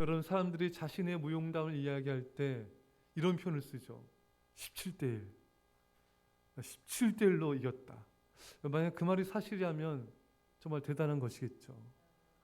여러분, 사람들이 자신의 무용담을 이야기할 때 이런 표현을 쓰죠. 17대 1. 17대 1로 이겼다. 만약 그 말이 사실이라면 정말 대단한 것이겠죠.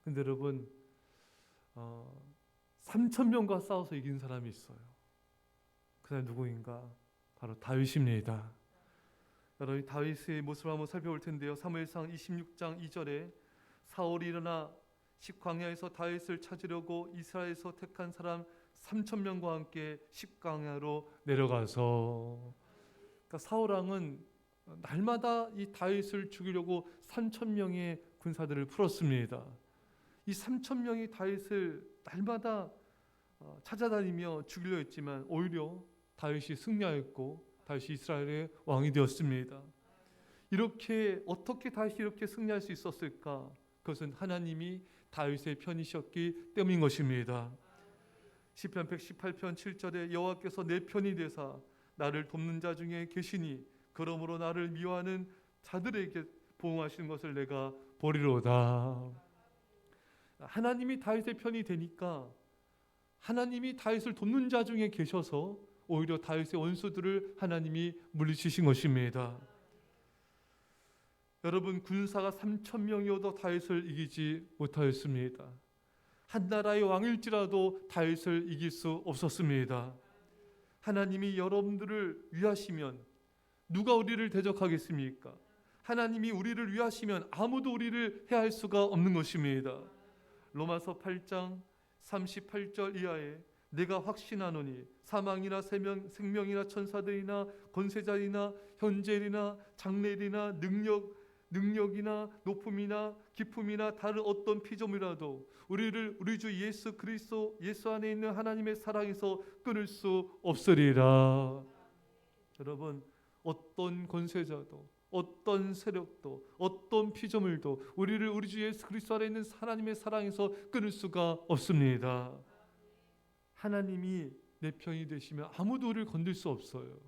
근데 여러분, 3천 명과 싸워서 이긴 사람이 있어요. 그 사람이 누구인가? 바로 다윗입니다. 여러분, 다윗의 모습을 한번 살펴볼 텐데요. 사무엘상 26장 2절에 사울이 일어나 식광야에서 다윗을 찾으려고 이스라엘에서 택한 사람 3천 명과 함께 식광야로 내려가서, 그러니까 사울 왕은 날마다 이 다윗을 죽이려고 3천 명의 군사들을 풀었습니다. 이 3천 명이 다윗을 날마다 찾아다니며 죽이려 했지만 오히려 다윗이 승리하였고 다윗이 이스라엘의 왕이 되었습니다. 이렇게 어떻게 다윗이 이렇게 승리할 수 있었을까? 그것은 하나님이 다윗의 편이셨기 때문인 것입니다. 시편 118편 7절에 여호와께서 내 편이 되사 나를 돕는 자 중에 계시니 그러므로 나를 미워하는 자들에게 보응하시는 것을 내가 보리로다. 하나님이 다윗의 편이 되니까 하나님이 다윗을 돕는 자 중에 계셔서 오히려 다윗의 원수들을 하나님이 물리치신 것입니다. 여러분, 군사가 3천 명이어도 다윗을 이기지 못하였습니다. 한 나라의 왕일지라도 다윗을 이길 수 없었습니다. 하나님이 여러분들을 위하시면 누가 우리를 대적하겠습니까? 하나님이 우리를 위하시면 아무도 우리를 해할 수가 없는 것입니다. 로마서 8장 38절 이하에 내가 확신하노니 사망이나 생명이나 천사들이나 권세자이나 현재일이나 장래일이나 능력이나 높음이나 깊음이나 다른 어떤 피조물이라도 우리를 우리 주 예수 그리스도 예수 안에 있는 하나님의 사랑에서 끊을 수 없으리라. 여러분, 어떤 권세자도 어떤 세력도 어떤 피조물도 우리를 우리 주 예수 그리스도 안에 있는 하나님의 사랑에서 끊을 수가 없습니다. 하나님이 내 편이 되시면 아무도 우리를 건들 수 없어요.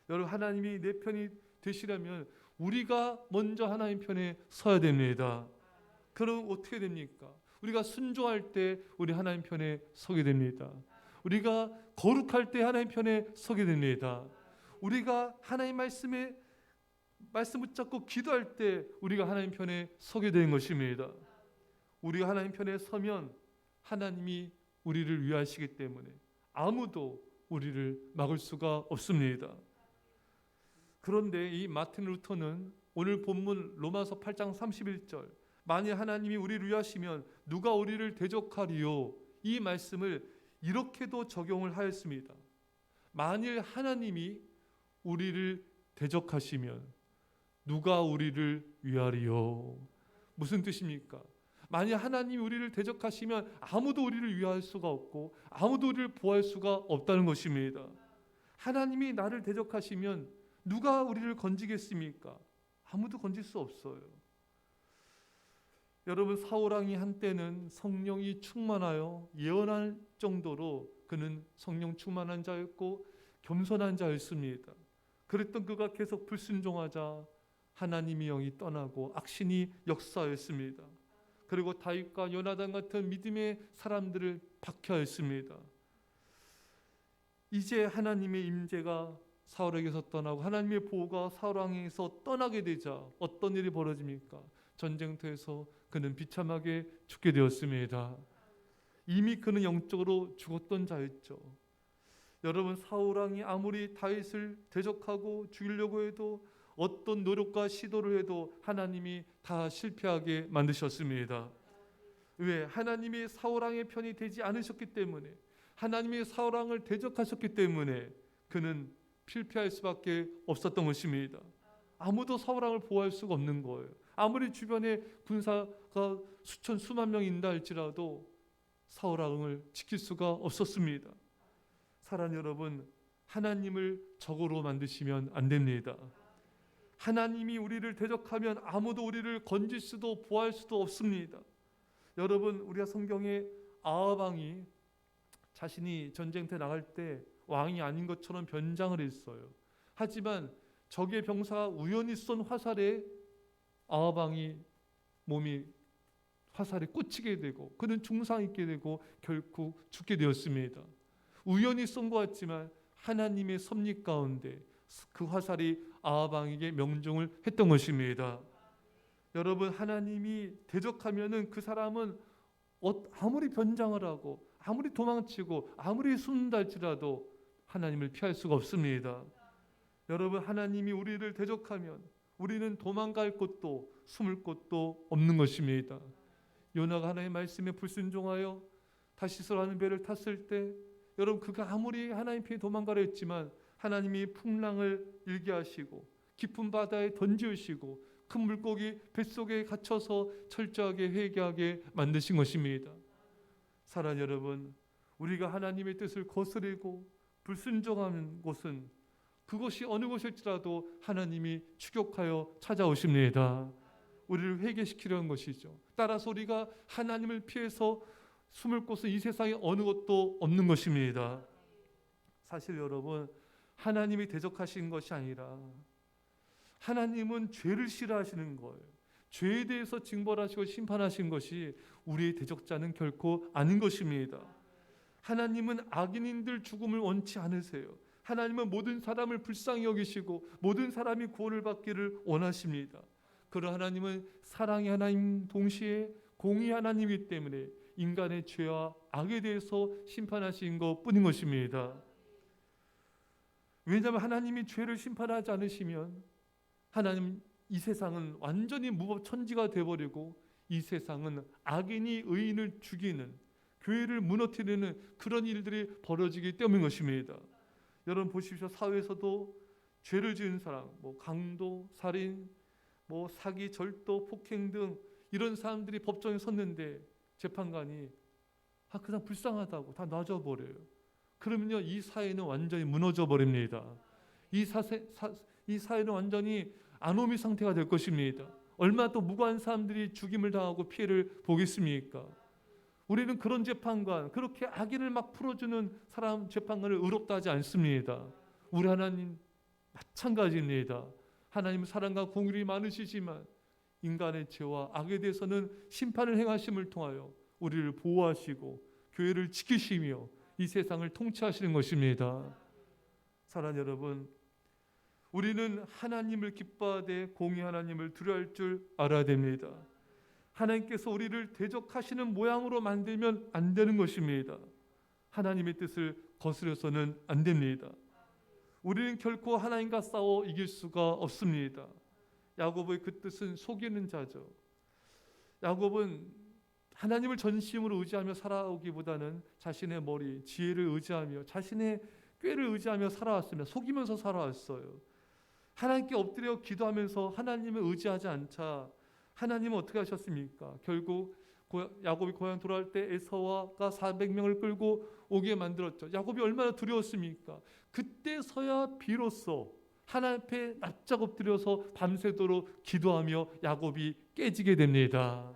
여러분, 하나님이 내 편이 되시려면 우리가 먼저 하나님 편에 서야 됩니다. 그럼 어떻게 됩니까? 우리가 순종할 때 우리 하나님 편에 서게 됩니다. 우리가 거룩할 때 하나님 편에 서게 됩니다. 우리가 하나님 말씀 붙잡고 기도할 때 우리가 하나님 편에 서게 되는 것입니다. 우리가 하나님 편에 서면 하나님이 우리를 위하시기 때문에 아무도 우리를 막을 수가 없습니다. 그런데 이 마틴 루터는 오늘 본문 로마서 8장 31절 만일 하나님이 우리를 위하시면 누가 우리를 대적하리요, 이 말씀을 이렇게도 적용을 하였습니다. 만일 하나님이 우리를 대적하시면 누가 우리를 위하리요? 무슨 뜻입니까? 만약 하나님이 우리를 대적하시면 아무도 우리를 위할 수가 없고 아무도 우리를 보호할 수가 없다는 것입니다. 하나님이 나를 대적하시면 누가 우리를 건지겠습니까? 아무도 건질 수 없어요. 여러분, 사울왕이 한때는 성령이 충만하여 예언할 정도로 그는 성령 충만한 자였고 겸손한 자였습니다. 그랬던 그가 계속 불순종하자 하나님의 영이 떠나고 악신이 역사했습니다. 그리고 다윗과 요나단 같은 믿음의 사람들을 박해하였습니다. 이제 하나님의 임재가 사울에게서 떠나고 하나님의 보호가 사울왕에게서 떠나게 되자 어떤 일이 벌어집니까? 전쟁터에서 그는 비참하게 죽게 되었습니다. 이미 그는 영적으로 죽었던 자였죠. 여러분, 사울왕이 아무리 다윗을 대적하고 죽이려고 해도 어떤 노력과 시도를 해도 하나님이 다 실패하게 만드셨습니다. 왜? 하나님이 사울왕의 편이 되지 않으셨기 때문에, 하나님이 사울왕을 대적하셨기 때문에 그는 실패할 수밖에 없었던 것입니다. 아무도 사울왕을 보호할 수가 없는 거예요. 아무리 주변에 군사가 수천 수만 명이 있다 할지라도 사울왕을 지킬 수가 없었습니다. 사랑하는 여러분, 하나님을 적으로 만드시면 안 됩니다. 하나님이 우리를 대적하면 아무도 우리를 건질 수도 보호할 수도 없습니다. 여러분, 우리가 성경에 아합 왕이 자신이 전쟁터에 나갈 때 왕이 아닌 것처럼 변장을 했어요. 하지만 적의 병사가 우연히 쏜 화살에 아합 왕이 몸이 화살에 꽂히게 되고 그는 중상 입게 되고 결국 죽게 되었습니다. 우연히 쏜 것 같지만 하나님의 섭리 가운데 그 화살이 아합 왕에게 명중을 했던 것입니다. 여러분, 하나님이 대적하면은 그 사람은 아무리 변장을 하고 아무리 도망치고 아무리 숨는다 할지라도 하나님을 피할 수가 없습니다. 여러분, 하나님이 우리를 대적하면 우리는 도망갈 곳도 숨을 곳도 없는 것입니다. 요나가 하나님의 말씀에 불순종하여 다시스라는 배를 탔을 때 여러분, 그가 아무리 하나님 편에 도망가려 했지만 하나님이 풍랑을 일게 하시고 깊은 바다에 던지시고 큰 물고기 뱃속에 갇혀서 철저하게 회개하게 만드신 것입니다. 사랑하는 여러분, 우리가 하나님의 뜻을 거스르고 불순종하는 곳은 그것이 어느 곳일지라도 하나님이 추격하여 찾아오십니다. 우리를 회개시키려는 것이죠. 따라서 우리가 하나님을 피해서 숨을 곳은 이 세상에 어느 곳도 없는 것입니다. 사실 여러분, 하나님이 대적하신 것이 아니라 하나님은 죄를 싫어하시는 거예요. 죄에 대해서 징벌하시고 심판하신 것이 우리의 대적자는 결코 아닌 것입니다. 하나님은 악인들 죽음을 원치 않으세요. 하나님은 모든 사람을 불쌍히 여기시고 모든 사람이 구원을 받기를 원하십니다. 그러나 하나님은 사랑의 하나님 동시에 공의 하나님이기 때문에 인간의 죄와 악에 대해서 심판하신 것뿐인 것입니다. 왜냐하면 하나님이 죄를 심판하지 않으시면 하나님 이 세상은 완전히 무법천지가 되어버리고 이 세상은 악인이 의인을 죽이는, 교회를 무너뜨리는 그런 일들이 벌어지기 때문인 것입니다. 여러분 보십시오. 사회에서도 죄를 지은 사람, 강도, 살인, 사기, 절도, 폭행 등 이런 사람들이 법정에 섰는데 재판관이 그 사람 불쌍하다고 다 놔줘버려요. 그러면요, 이 사회는 완전히 무너져 버립니다. 이 사회는 완전히 아노미 상태가 될 것입니다. 얼마나 또 무고한 사람들이 죽임을 당하고 피해를 보겠습니까? 우리는 그런 재판관, 그렇게 악인을 막 풀어주는 사람 재판관을 의롭다 하지 않습니다. 우리 하나님 마찬가지입니다. 하나님은 사랑과 공의가 많으시지만 인간의 죄와 악에 대해서는 심판을 행하심을 통하여 우리를 보호하시고 교회를 지키시며 이 세상을 통치하시는 것입니다. 사랑하는 여러분, 우리는 하나님을 기뻐하되 공의 하나님을 두려워할 줄 알아야 됩니다. 하나님께서 우리를 대적하시는 모양으로 만들면 안 되는 것입니다. 하나님의 뜻을 거스려서는 안 됩니다. 우리는 결코 하나님과 싸워 이길 수가 없습니다. 야곱의 그 뜻은 속이는 자죠. 야곱은 하나님을 전심으로 의지하며 살아오기보다는 자신의 머리, 지혜를 의지하며 자신의 꾀를 의지하며 살아왔습니다. 속이면서 살아왔어요. 하나님께 엎드려 기도하면서 하나님을 의지하지 않자 하나님은 어떻게 하셨습니까? 결국 야곱이 고향 돌아올 때 에서와가 400명을 끌고 오게 만들었죠. 야곱이 얼마나 두려웠습니까? 그때서야 비로소 하나님 앞에 납작 엎드려서 밤새도록 기도하며 야곱이 깨지게 됩니다.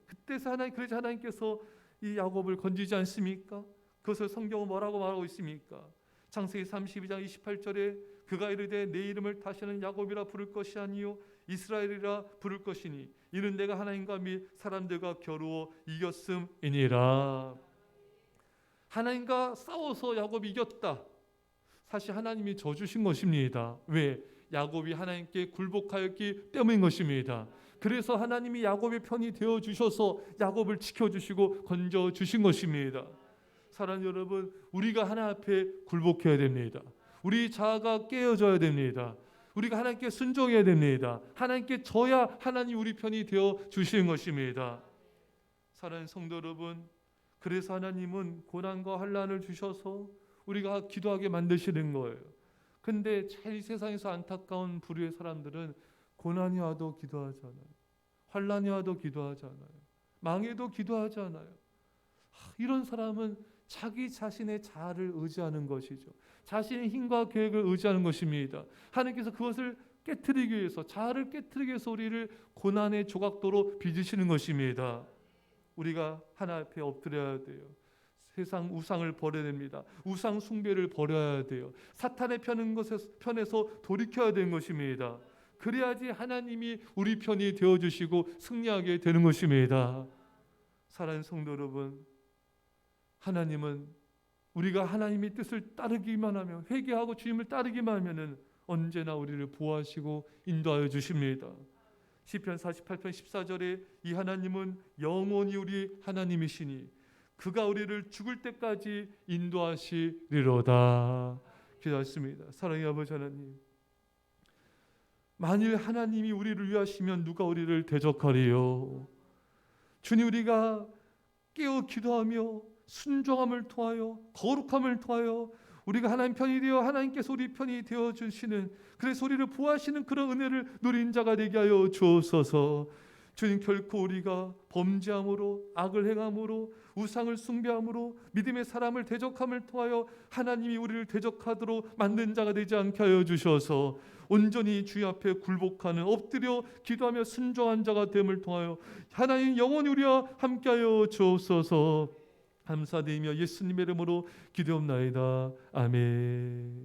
그때서 그래서 하나님께서 이 야곱을 건지지 않습니까? 그것을 성경은 뭐라고 말하고 있습니까? 창세기 32장 28절에 그가 이르되 내 이름을 다시는 야곱이라 부를 것이 아니요 이스라엘이라 부를 것이니 이는 내가 하나님과 및 사람들과 겨루어 이겼음이니라. 하나님과 싸워서 야곱이 이겼다. 사실 하나님이 져주신 것입니다. 왜? 야곱이 하나님께 굴복하였기 때문인 것입니다. 그래서 하나님이 야곱의 편이 되어주셔서 야곱을 지켜주시고 건져주신 것입니다. 사랑하는 여러분, 우리가 하나님 앞에 굴복해야 됩니다. 우리 자아가 깨어져야 됩니다. 우리가 하나님께 순종해야 됩니다. 하나님께 져야 하나님 우리 편이 되어주시는 것입니다. 사랑하는 성도 여러분, 그래서 하나님은 고난과 환난을 주셔서 우리가 기도하게 만드시는 거예요. 근데 이 세상에서 안타까운 부류의 사람들은 고난이 와도 기도하지 않아요. 환난이 와도 기도하지 않아요. 망해도 기도하지 않아요. 이런 사람은 자기 자신의 자아를 의지하는 것이죠. 자신의 힘과 계획을 의지하는 것입니다. 하나님께서 그것을 깨트리기 위해서, 자아를 깨트리기 위해서 우리를 고난의 조각도로 빚으시는 것입니다. 우리가 하나님 앞에 엎드려야 돼요. 세상 우상을 버려야 됩니다. 우상 숭배를 버려야 돼요. 사탄의 편에서 돌이켜야 되는 것입니다. 그래야지 하나님이 우리 편이 되어주시고 승리하게 되는 것입니다. 사랑하는 성도 여러분, 하나님은 우리가 하나님의 뜻을 따르기만 하면, 회개하고 주님을 따르기만 하면은 언제나 우리를 보호하시고 인도하여 주십니다. 시편 48편 14절에 이 하나님은 영원히 우리 하나님이시니 그가 우리를 죽을 때까지 인도하시리로다. 기도했습니다. 사랑의 아버지 하나님, 만일 하나님이 우리를 위하시면 누가 우리를 대적하리요? 주님, 우리가 깨어 기도하며 순종함을 통하여, 거룩함을 통하여 우리가 하나님 편이 되어 하나님께서 우리 편이 되어 주시는, 그래서 우리를 보호하시는 그런 은혜를 누린 자가 되게 하여 주옵소서. 주님, 결코 우리가 범죄함으로, 악을 행함으로, 우상을 숭배함으로, 믿음의 사람을 대적함을 통하여 하나님이 우리를 대적하도록 만든 자가 되지 않게 하여 주셔서 온전히 주의 앞에 굴복하는, 엎드려 기도하며 순종한 자가 됨을 통하여 하나님 영원히 우리와 함께하여 주옵소서. 감사드리며 예수님의 이름으로 기도옵나이다. 아멘.